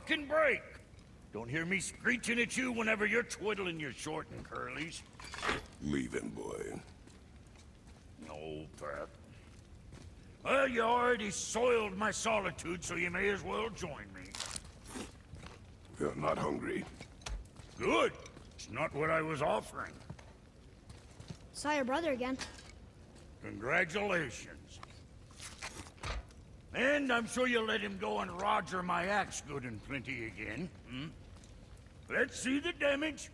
fucking break. Don't hear me screeching at you whenever you're twiddling your short and curlies. Leave him, boy. No, Pep. Well, you already soiled my solitude, so you may as well join me. You're not hungry. Good. It's not what I was offering. Saw your brother again. Congratulations. And I'm sure you'll let him go and roger my axe good and plenty again. Hmm? Let's see the damage.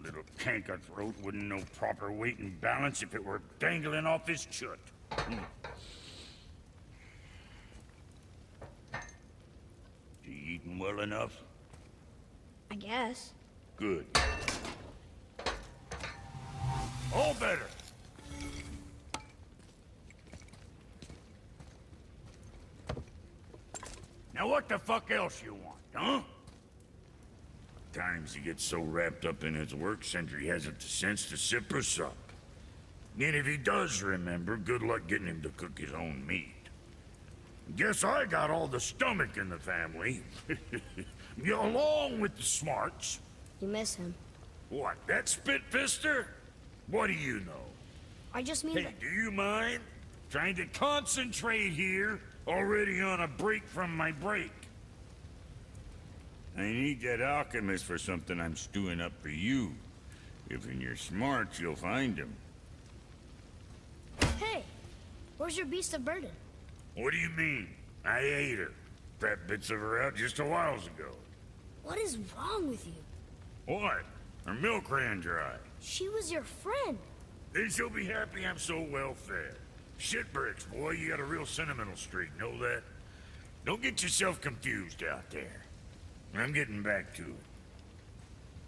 Little canker throat wouldn't know proper weight and balance if it were dangling off his chut. Hmm. You eating well enough? I guess. Good. All better. Now what the fuck else you want, huh? Times he gets so wrapped up in his work, Sentry hasn't the sense to sip or sup. And if he does remember, good luck getting him to cook his own meat. Guess I got all the stomach in the family. Along with the smarts. You miss him. What, that spit-fister? What do you know? I just mean Hey, do you mind? Trying to concentrate here, already on a break from my break. I need that alchemist for something I'm stewing up for you. If in your smarts, you'll find him. Hey, where's your beast of burden? What do you mean? I ate her. Fat bits of her out just a while ago. What is wrong with you? What? Her milk ran dry. She was your friend. Then she'll be happy I'm so well fed. Shit bricks, boy, you got a real sentimental streak, know that? Don't get yourself confused out there. I'm getting back to it.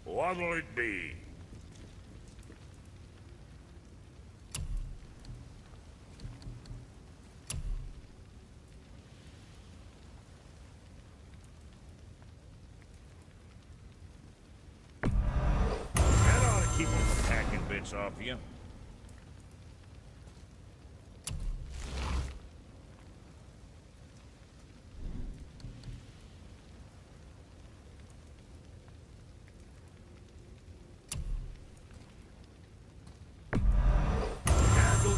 What'll it be? That ought to keep all the packing bits off you.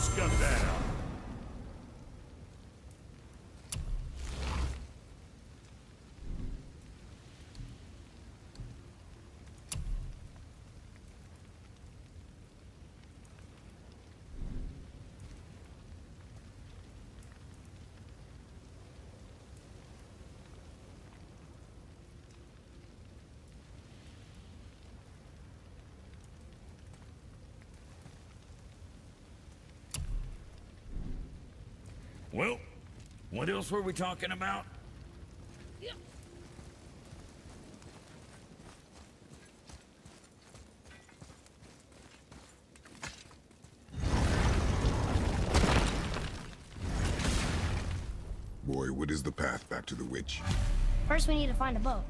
Scuff that out. Well, what else were we talking about? Boy, what is the path back to the witch? First we need to find a boat.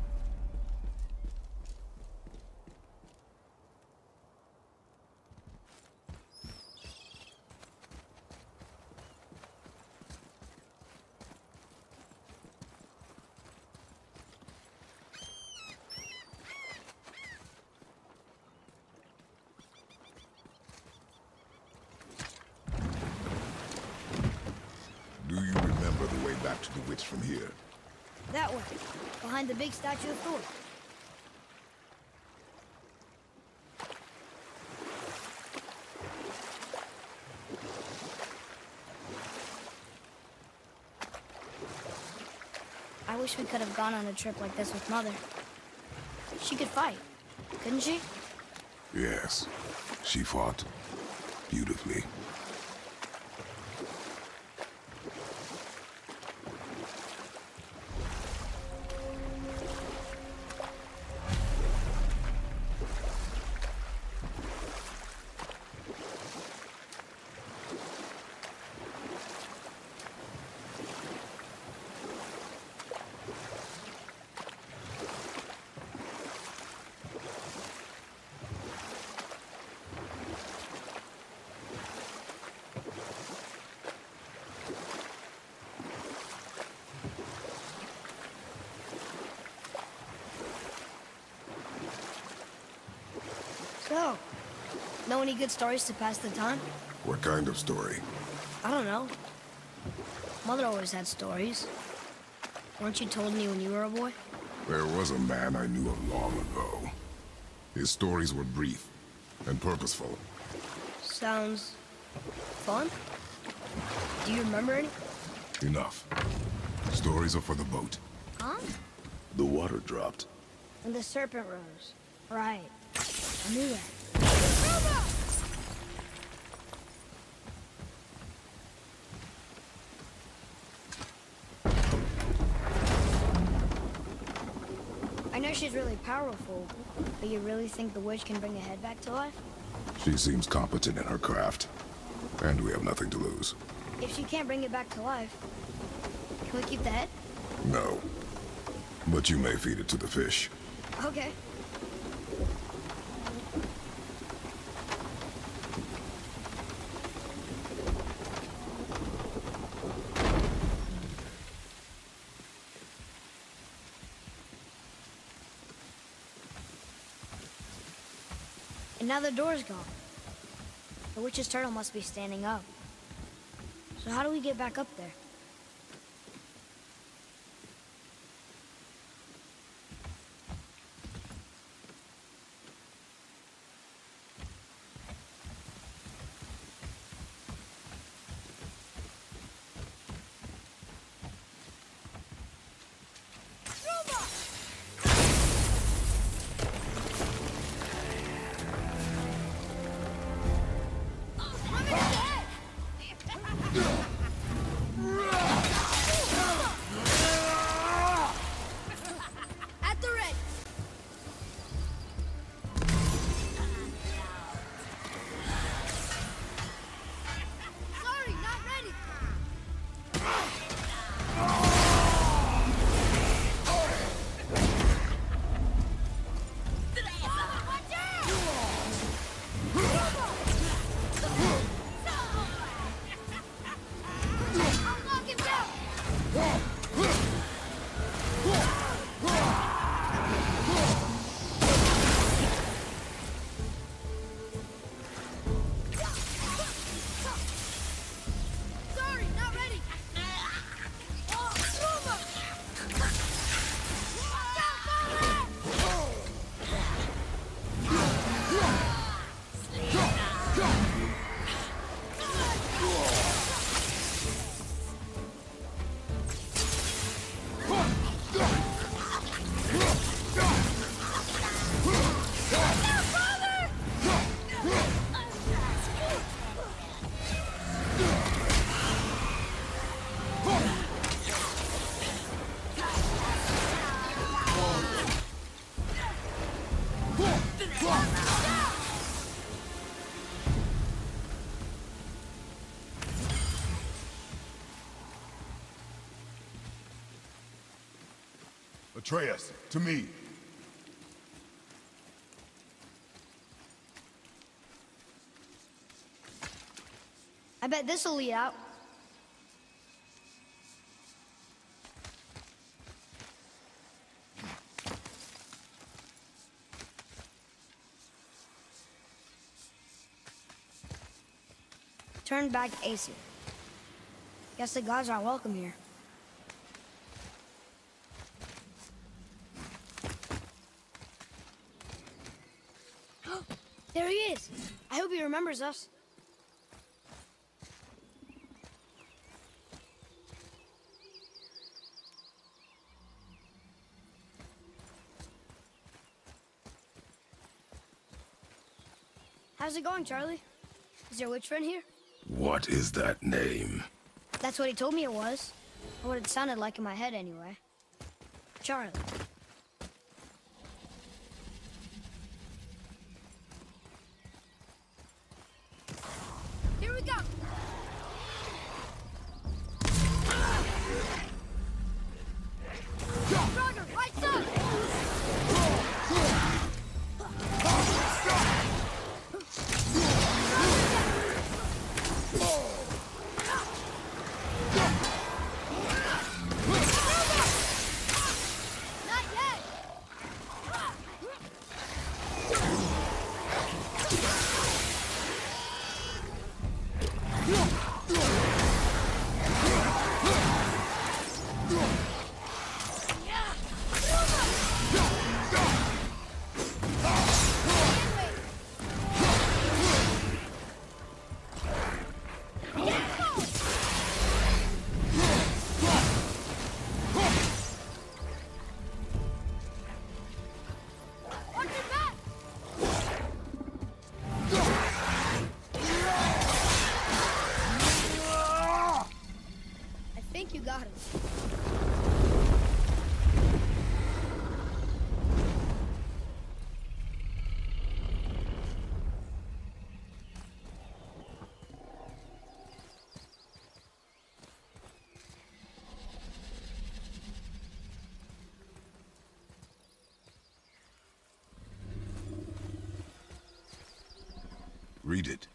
Do you remember the way back to the witch from here? That way, behind the big statue of Thor. I wish we could have gone on a trip like this with Mother. She could fight, couldn't she? Yes, she fought beautifully. So, know any good stories to pass the time? What kind of story? I don't know. Mother always had stories. Weren't you told me when you were a boy? There was a man I knew of long ago. His stories were brief and purposeful. Sounds fun. Do you remember any? Enough. Stories are for the boat. Huh? The water dropped. And the serpent rose. Right. I knew that. I know she's really powerful, but you really think the witch can bring a head back to life? She seems competent in her craft. And we have nothing to lose. If she can't bring it back to life, can we keep the head? No. But you may feed it to the fish. Okay. And now the door's gone. The witch's turtle must be standing up. So how do we get back up there? At the ready. Sorry, not ready. I'll knock him down. Sorry, not ready. Atreus, to me. I bet this'll lead out. Turn back Aesir. Guess the gods aren't welcome here. There he is! I hope he remembers us. How's it going, Charlie? Is your witch friend here? What is that name? That's what he told me it was. Or what it sounded like in my head, anyway. Charlie. Here we go! Roger, right side! Not yet! you got him. Read it.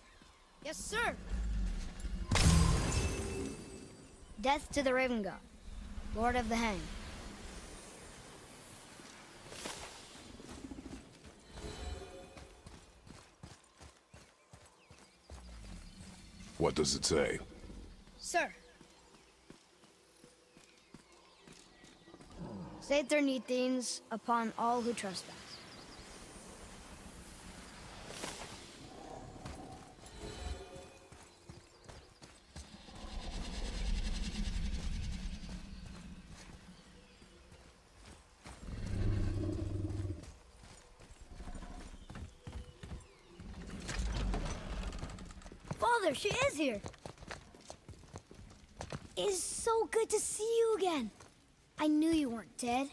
Yes, sir. Death to the Raven God, Lord of the Hang. What does it say? Sir. Saith their neat things upon all who trespass. Father, she is here. It is so good to see you again. I knew you weren't dead.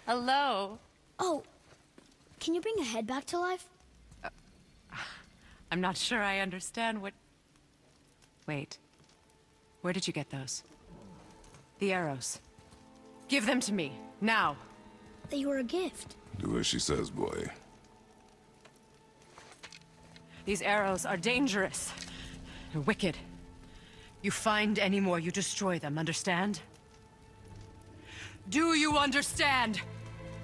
Hello. Oh, can you bring a head back to life? I'm not sure I understand what... Wait. Where did you get those? The arrows. Give them to me, now. They were a gift. Do as she says, boy. These arrows are dangerous. They're wicked. You find any more, you destroy them, understand? Do you understand?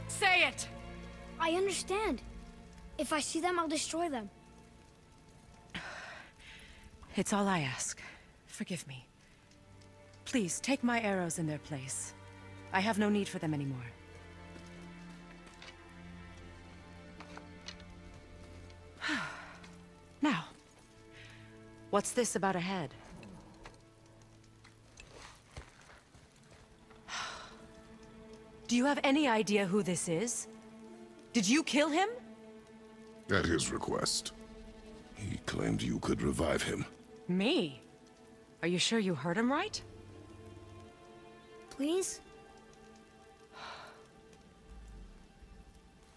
Say it! I understand. If I see them, I'll destroy them. It's all I ask. Forgive me. Please, take my arrows in their place. I have no need for them anymore. Now, what's this about a head? Do you have any idea who this is? Did you kill him? At his request. He claimed you could revive him. Me? Are you sure you heard him right? Please?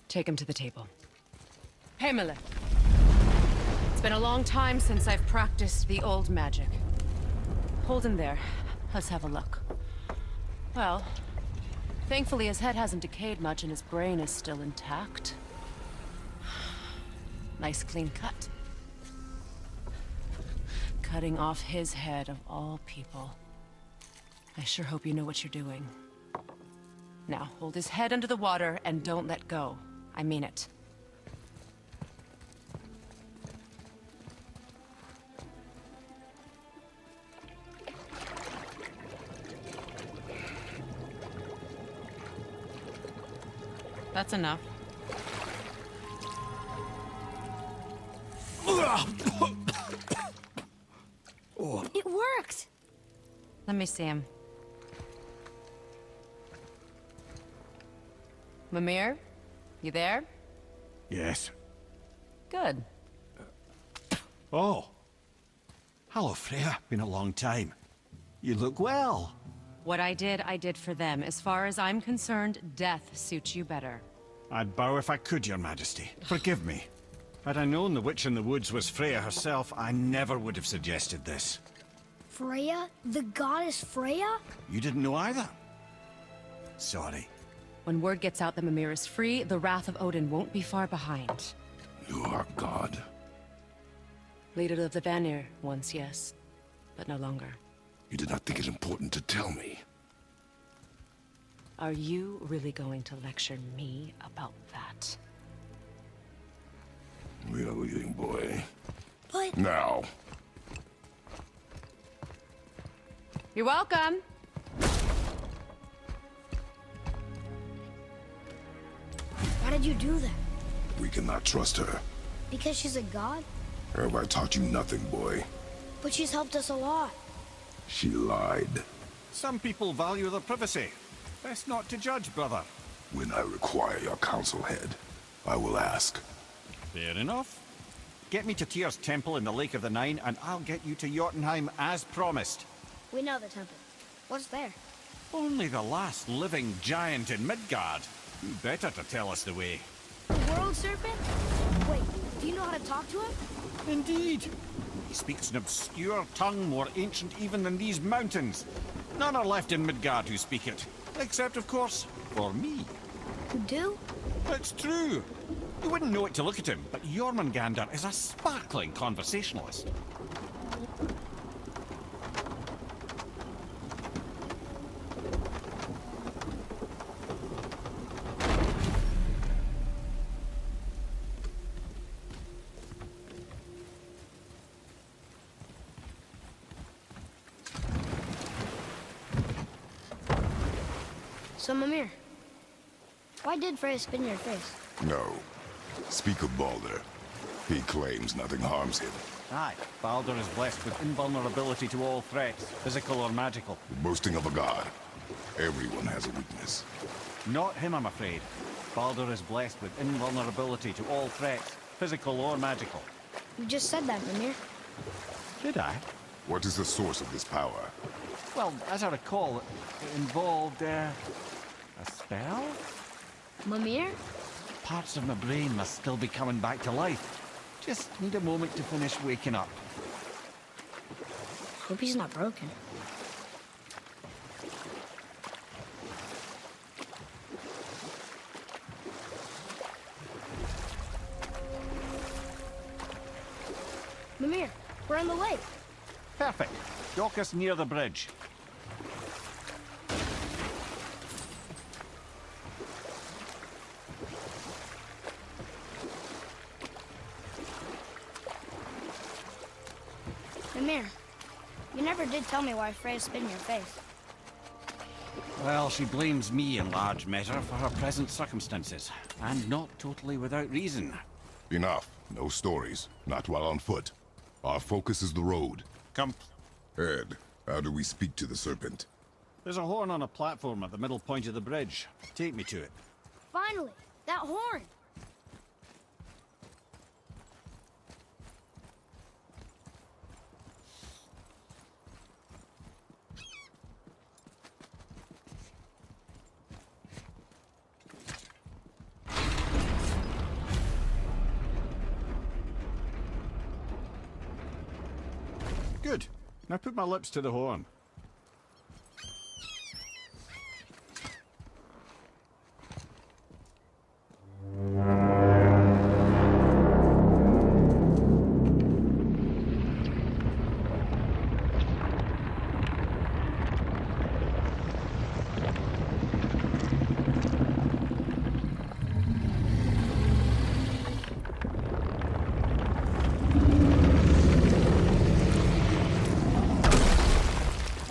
Take him to the table. Pamela. It's been a long time since I've practiced the old magic. Hold him there. Let's have a look. Well, thankfully his head hasn't decayed much and his brain is still intact. Nice clean cut. Cutting off his head of all people. I sure hope you know what you're doing. Now, hold his head under the water and don't let go. I mean it. That's enough. It worked! Let me see him. Mimir? You there? Yes. Good. Oh. Hello, Freya. Been a long time. You look well. What I did for them. As far as I'm concerned, death suits you better. I'd bow if I could, Your Majesty. Forgive me. Had I known the witch in the woods was Freya herself, I never would have suggested this. Freya? The goddess Freya? You didn't know either? Sorry. When word gets out that Mimir is free, the wrath of Odin won't be far behind. You are God. Leader of the Vanir, once yes, but no longer. You did not think it important to tell me. Are you really going to lecture me about that? We are leaving, boy. But... Now. You're welcome. Why did you do that? We cannot trust her. Because she's a god? Have I taught you nothing, boy? But she's helped us a lot. She lied. Some people value their privacy. Best not to judge, brother. When I require your council head, I will ask. Fair enough. Get me to Tyr's temple in the Lake of the Nine, and I'll get you to Jotunheim as promised. We know the temple. What's there? Only the last living giant in Midgard. You better to tell us the way. The world serpent? Wait, do you know how to talk to him? Indeed. He speaks an obscure tongue more ancient even than these mountains. None are left in Midgard who speak it. Except, of course, for me. You do? It's true. You wouldn't know it to look at him, but Jormungandr is a sparkling conversationalist. So, Mimir, why did Freya spin your face? No. Speak of Baldur. He claims nothing harms him. Aye, Baldur is blessed with invulnerability to all threats, physical or magical. Boasting of a god. Everyone has a weakness. Not him, I'm afraid. Baldur is blessed with invulnerability to all threats, physical or magical. You just said that, Mimir. Did I? What is the source of this power? Well, as I recall, it involved, a spell? Mimir? Parts of my brain must still be coming back to life. Just need a moment to finish waking up. Hope he's not broken. Mimir, we're on the lake. Perfect. Dock us near the bridge. Mimir, you never did tell me why Freya spit in your face. Well, she blames me in large measure for her present circumstances, and not totally without reason. Enough. No stories. Not while on foot. Our focus is the road. Come. Ed, how do we speak to the serpent? There's a horn on a platform at the middle point of the bridge. Take me to it. Finally, that horn! Good. Now put my lips to the horn.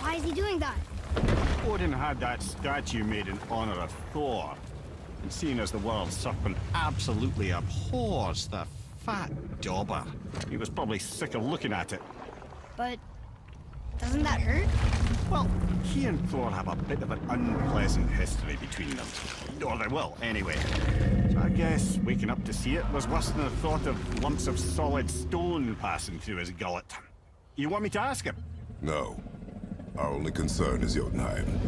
Why is he doing that? Odin had that statue made in honor of Thor. And seeing as the world serpent absolutely abhors the fat dauber, he was probably sick of looking at it. But doesn't that hurt? Well, he and Thor have a bit of an unpleasant history between them. Or they will, anyway. So I guess waking up to see it was worse than the thought of lumps of solid stone passing through his gullet. You want me to ask him? No. Our only concern is Jotunheim.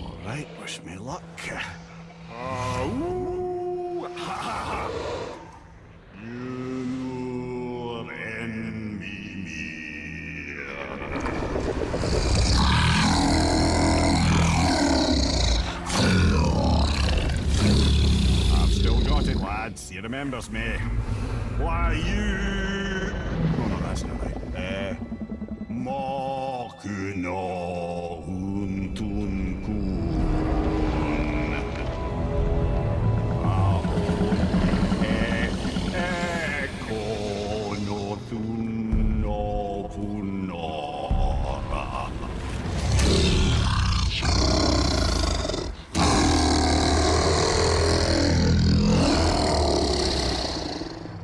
All right, wish me luck. Ooh, ha, ha, ha. Nur en Mimir. I've still got it, lads. He remembers me. Why you? Oh no, that's not right. Mokuno huntun kun.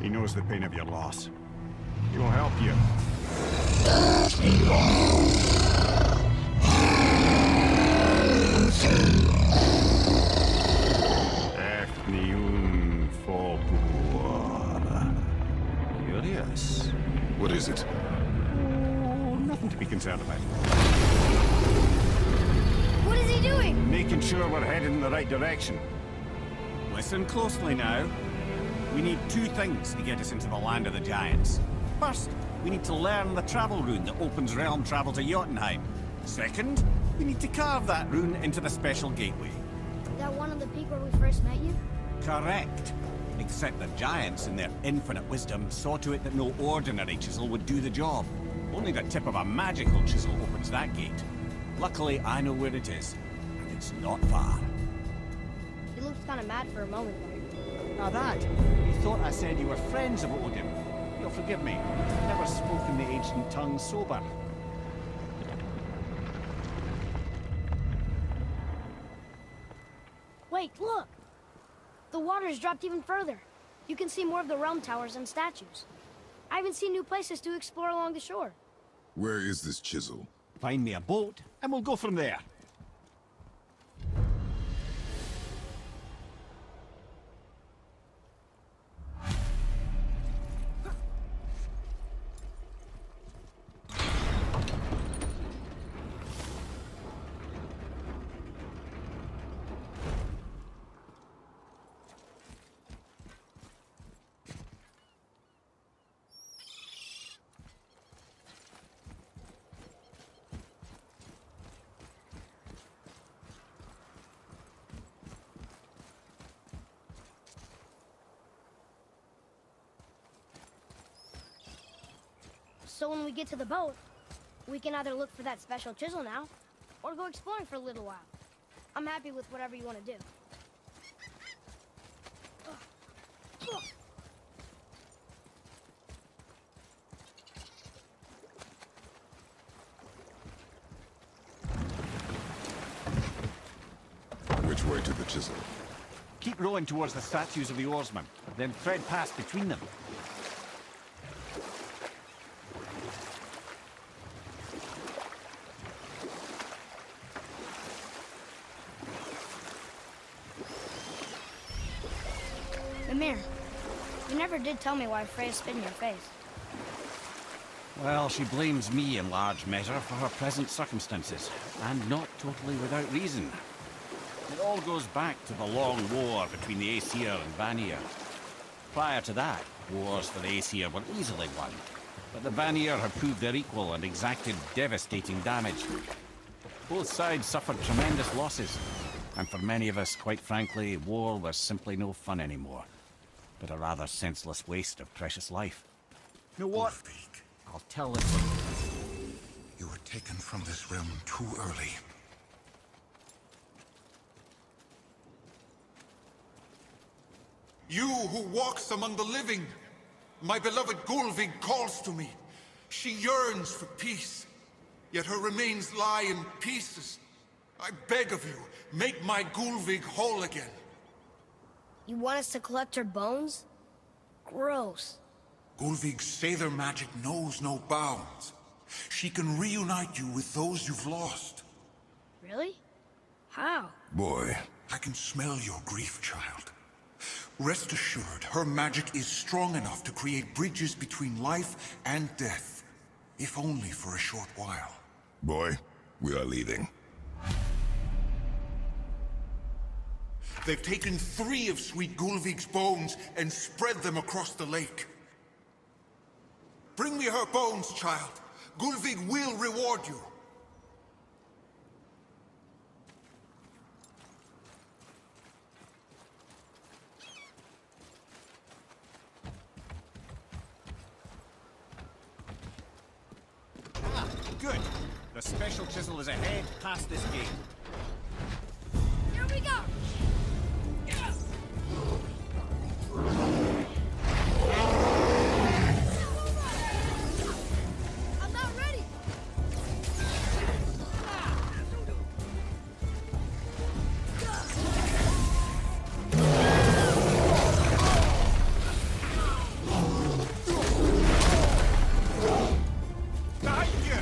He knows the pain of your loss. He will help you. Efniun Fobur. Yes. What is it? Oh, nothing to be concerned about. What is he doing? Making sure we're headed in the right direction. Listen closely now. We need two things to get us into the land of the giants. First, we need to learn the travel rune that opens realm travel to Jotunheim. Second, we need to carve that rune into the special gateway. Is that one of the peak where we first met you? Correct. Except the giants, in their infinite wisdom, saw to it that no ordinary chisel would do the job. Only the tip of a magical chisel opens that gate. Luckily, I know where it is, and it's not far. He looked kind of mad for a moment there. Now that, you thought I said you were friends of Odin. You'll forgive me. I've never spoken the ancient tongue sober. Wait, look! The water's dropped even further. You can see more of the realm towers and statues. I even see new places to explore along the shore. Where is this chisel? Find me a boat, and we'll go from there. So when we get to the boat, we can either look for that special chisel now, or go exploring for a little while. I'm happy with whatever you want to do. Which way to the chisel? Keep rowing towards the statues of the oarsmen, then thread past between them. Mimir, you never did tell me why Freya spit in your face. Well, she blames me in large measure for her present circumstances, and not totally without reason. It all goes back to the long war between the Aesir and Vanir. Prior to that, wars for the Aesir were easily won, but the Vanir had proved their equal and exacted devastating damage. Both sides suffered tremendous losses, and for many of us, quite frankly, war was simply no fun anymore, but a rather senseless waste of precious life. You know what? Ulfik, I'll tell this one. you were taken from this realm too early. You who walks among the living, my beloved Gulvig calls to me. She yearns for peace, yet her remains lie in pieces. I beg of you, make my Gulvig whole again. You want us to collect her bones? Gross. Gulvig's Sather magic knows no bounds. She can reunite you with those you've lost. Really? How? Boy, I can smell your grief, child. Rest assured, her magic is strong enough to create bridges between life and death, if only for a short while. boy, we are leaving. They've taken 3 of Sweet Gulvig's bones and spread them across the lake. Bring me her bones, child. Gulvig will reward you. Ah, good. The special chisel is ahead, past this gate. Here we go! I'm not ready! Behind you!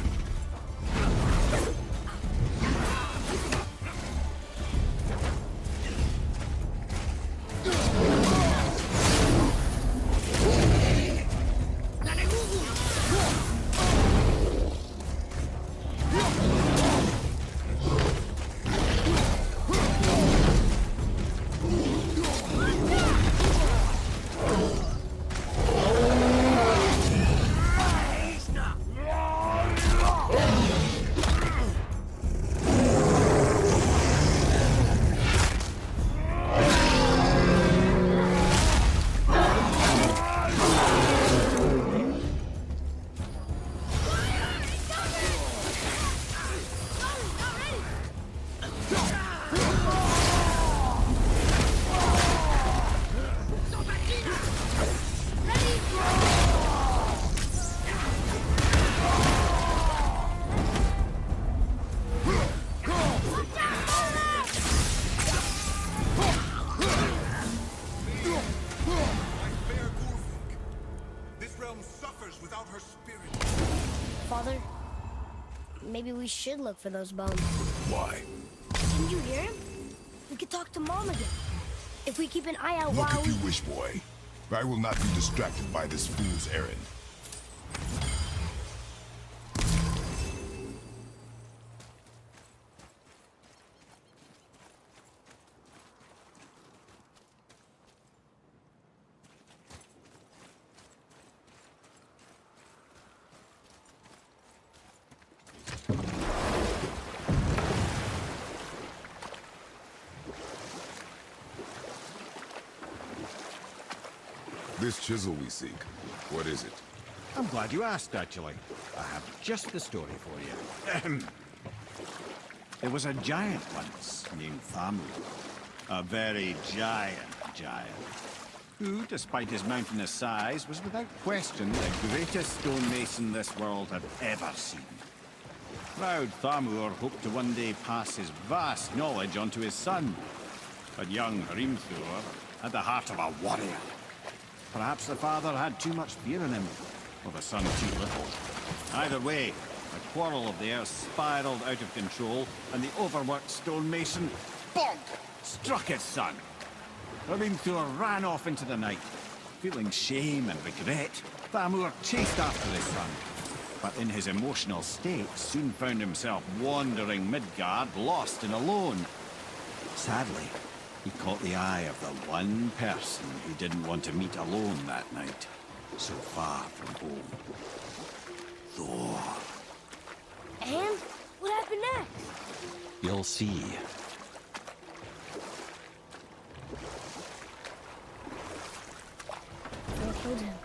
maybe we should look for those bones. Why? Didn't you hear him? We could talk to Mom again. If we keep an eye out Look while if you wish, boy. I will not be distracted by this fool's errand. This chisel we seek, what is it? I'm glad you asked, actually. I have just the story for you. Ahem. There was a giant once named Thamur. A very giant, who, despite his mountainous size, was without question the greatest stonemason this world had ever seen. Proud Thamur hoped to one day pass his vast knowledge on to his son. But young Hrimthur had the heart of a warrior. Perhaps the father had too much fear in him, or the son too little. Either way, the quarrel of theirs spiraled out of control, and the overworked stonemason, bonk, struck his son. Hrimthur ran off into the night. Feeling shame and regret, Thamur chased after his son. But in his emotional state, soon found himself wandering Midgard, lost and alone. Sadly, he caught the eye of the one person he didn't want to meet alone that night, so far from home. Thor. And what happened next? You'll see. Thor killed him.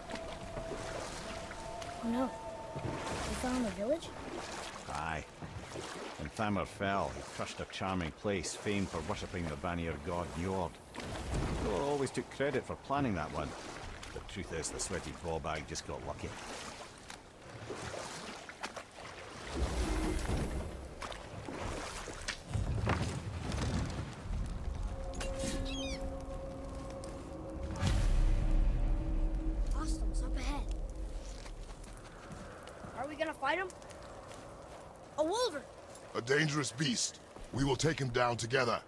Oh no. They fell in the village? Aye. When Thamur fell, he crushed a charming place famed for worshipping the Vanir god Njord. Thor always took credit for planning that one. The truth is, the sweaty ballbag just got lucky. Hostiles up ahead. Are we gonna fight him? A wolverine! A dangerous beast. We will take him down together.